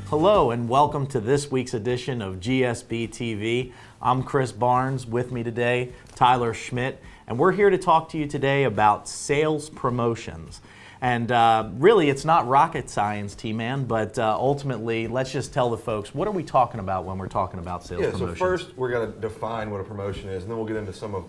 Hello and welcome to this week's edition of GSB TV. I'm Chris Barnes. With me today, Tyler Schmidt, and we're here to talk to you today about sales promotions. And really, it's not rocket science, T-Man, but ultimately, let's just tell the folks, what are we talking about when we're talking about sales promotions? So first, we're going to define what a promotion is, and then we'll get into some of,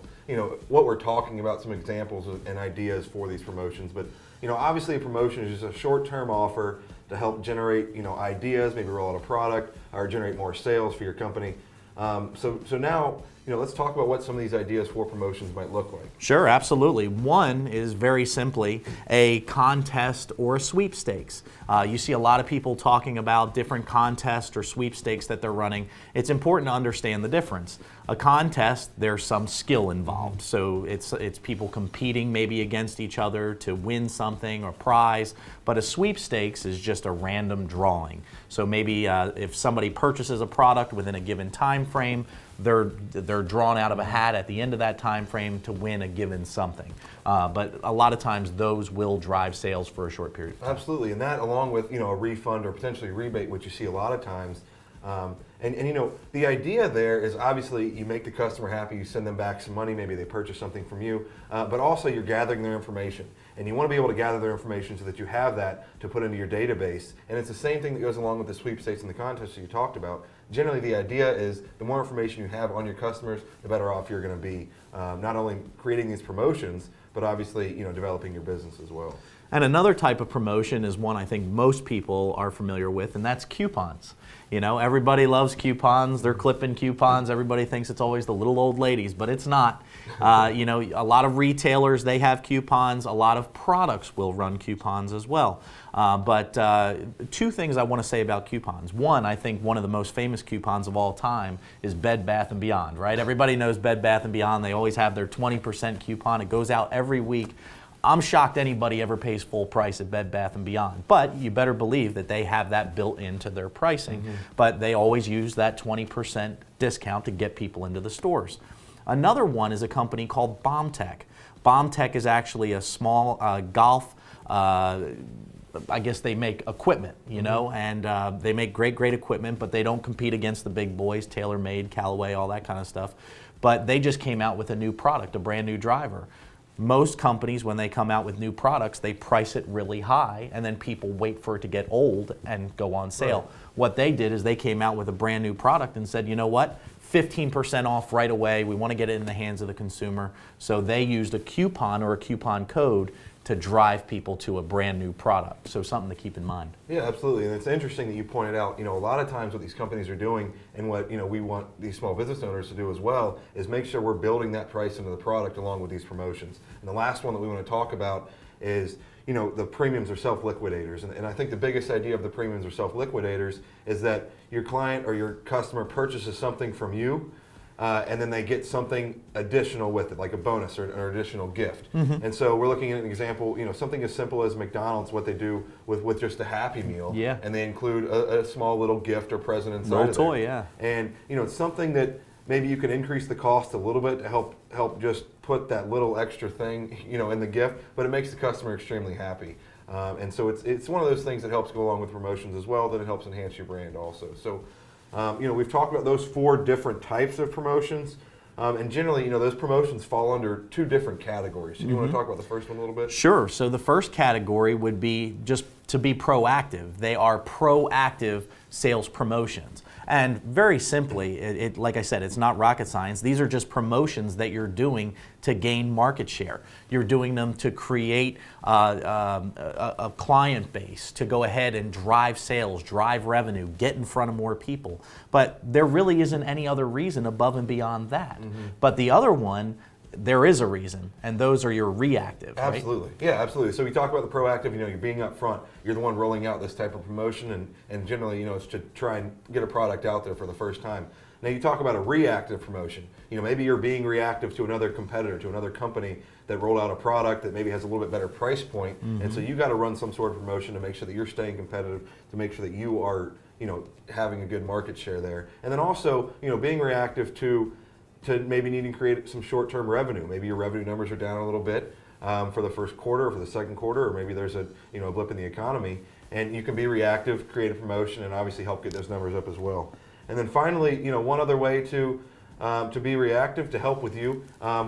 what we're talking about, some examples and ideas for these promotions. But, obviously a promotion is just a short-term offer to help generate, ideas, maybe roll out a product, or generate more sales for your company. So now, let's talk about what some of these ideas for promotions might look like. Sure, absolutely. One is very simply a contest or a sweepstakes. You see a lot of people talking about different contests or sweepstakes that they're running. It's important to understand the difference. A contest, there's some skill involved. So it's people competing maybe against each other to win something or prize. But a sweepstakes is just a random drawing. So maybe if somebody purchases a product within a given time frame, they're drawn out of a hat at the end of that time frame to win a given something. But a lot of times those will drive sales for a short period of time. Absolutely, and that along with a refund or potentially a rebate, which you see a lot of times. And the idea there is obviously you make the customer happy, you send them back some money, maybe they purchase something from you, but also you're gathering their information. And you want to be able to gather their information so that you have that to put into your database. And it's the same thing that goes along with the sweepstakes and the contests that you talked about. Generally, the idea is the more information you have on your customers, the better off you're going to be. Not only creating these promotions, but obviously developing your business as well. And another type of promotion is one I think most people are familiar with, and that's coupons. Everybody loves coupons. They're clipping coupons. Everybody thinks it's always the little old ladies, but it's not. A lot of retailers, they have coupons. A lot of products will run coupons as well. But two things I want to say about coupons. One, I think one of the most famous coupons of all time is Bed Bath & Beyond, right? Everybody knows Bed Bath & Beyond. They always have their 20% coupon. It goes out every week. I'm shocked anybody ever pays full price at Bed Bath & Beyond, but you better believe that they have that built into their pricing. But they always use that 20% discount to get people into the stores. Another one is a company called BombTech. BombTech is actually a small golf, I guess they make equipment, and they make great equipment, but they don't compete against the big boys, TaylorMade, Callaway, all that kind of stuff. But they just came out with a new product, a brand new driver. Most companies, when they come out with new products, they price it really high, and then people wait for it to get old and go on sale. Right. What they did is they came out with a brand new product and said, you know what, 15% off right away. We want to get it in the hands of the consumer. So they used a coupon or a coupon code to drive people to a brand new product. So something to keep in mind. Yeah, absolutely. And it's interesting that you pointed out, a lot of times what these companies are doing and what, we want these small business owners to do as well is make sure we're building that price into the product along with these promotions. And the last one that we want to talk about is, the premiums or self-liquidators. And I think the biggest idea of the premiums or self-liquidators is that your client or your customer purchases something from you, and then they get something additional with it, like a bonus or an additional gift. And so we're looking at an example, something as simple as McDonald's, what they do with just a Happy Meal. Yeah. And they include a small little gift or present inside little of toy, there. yeah. And it's something that maybe you can increase the cost a little bit to help just put that little extra thing, in the gift, but it makes the customer extremely happy. And so it's one of those things that helps go along with promotions as well, that it helps enhance your brand also. So. We've talked about those 4 different types of promotions, and generally, those promotions fall under 2 different categories. So do you want to talk about the first one a little bit? Sure. So the first category would be just to be proactive. They are proactive sales promotions. And very simply, like I said, it's not rocket science. These are just promotions that you're doing to gain market share. You're doing them to create a client base, to go ahead and drive sales, drive revenue, get in front of more people. But there really isn't any other reason above and beyond that. But the other one, there is a reason, and those are your reactive, right? Absolutely. Yeah, absolutely. So we talk about the proactive, you're being up front. You're the one rolling out this type of promotion, and generally, it's to try and get a product out there for the first time. Now you talk about a reactive promotion. Maybe you're being reactive to another competitor, to another company that rolled out a product that maybe has a little bit better price point, and so you got to run some sort of promotion to make sure that you're staying competitive, to make sure that you are, having a good market share there. And then also, being reactive to maybe needing to create some short-term revenue. Maybe your revenue numbers are down a little bit. for the first quarter, or for the second quarter, or maybe there's a blip in the economy, and you can be reactive, create a promotion, and obviously help get those numbers up as well. And then finally, one other way to be reactive, to help with you,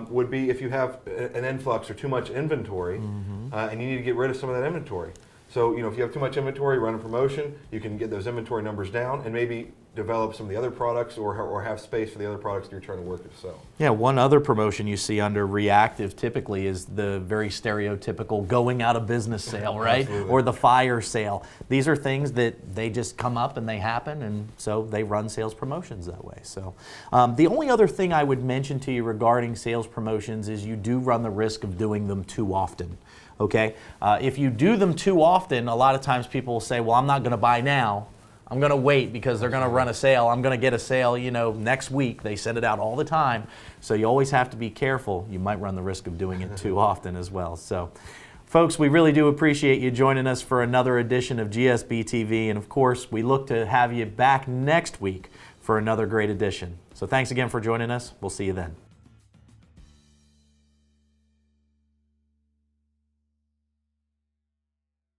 would be if you have an influx or too much inventory, and you need to get rid of some of that inventory. So, if you have too much inventory, run a promotion, you can get those inventory numbers down and maybe develop some of the other products, or have space for the other products that you're trying to work to sell. Yeah, one other promotion you see under reactive typically is the very stereotypical going out of business sale, right? Or the fire sale. These are things that they just come up and they happen, and so they run sales promotions that way. So the only other thing I would mention to you regarding sales promotions is you do run the risk of doing them too often. Okay? If you do them too often, a lot of times people will say, well, I'm not going to buy now. I'm going to wait because they're going to run a sale. I'm going to get a sale, next week. They send it out all the time. So you always have to be careful. You might run the risk of doing it too often as well. So, folks, we really do appreciate you joining us for another edition of GSB TV. And, of course, we look to have you back next week for another great edition. So thanks again for joining us. We'll see you then.